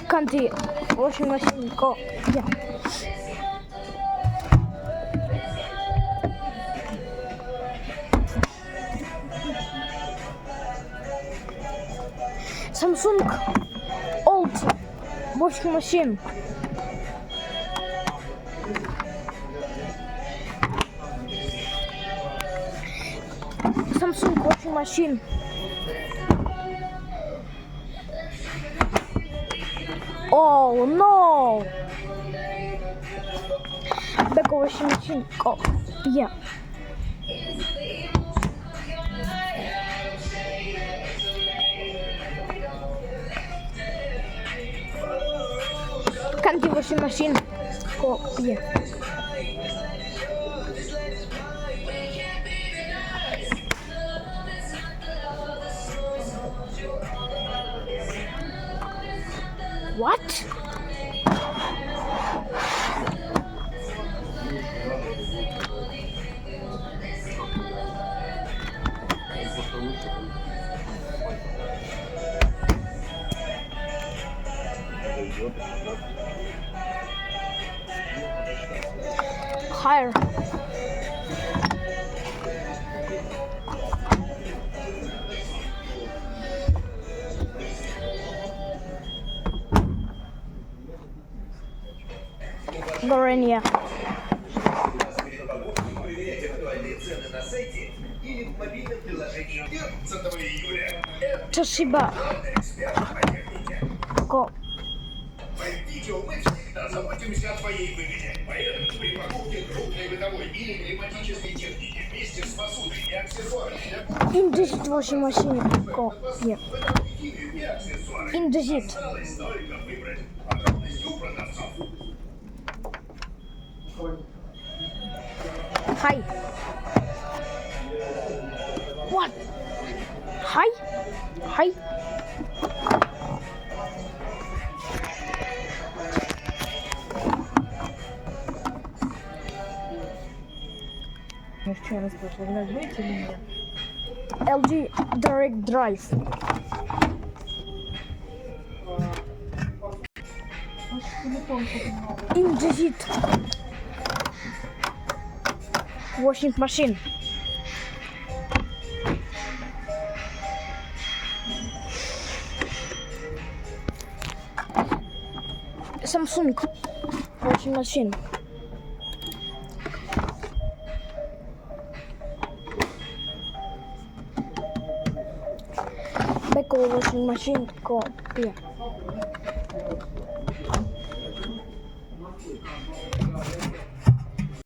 Kanti washing machine ko. Yeah. Samsung old washing machine. Samsung washing machine. Oh no! Beko washing machine. Oh yeah. Kanti washing machine. Oh yeah. What? Higher. Горения. Toshiba. Go. Заботимся о твоей выгоде. Поэтому при покупке крупной бытовой или климатической техники вместе с посудой и аксессуарами для кухни Indesit washing machine. Go. Yeah. и аксессуары. Indesit. Осталось только выбрать. Подробности у продавцов. Hi. What? Hi? Hi? Еще раз поправлять будете или нет? LG Direct Drive. Indesit washing machine. Samsung washing machine. Beko washing machine. Go. Yeah.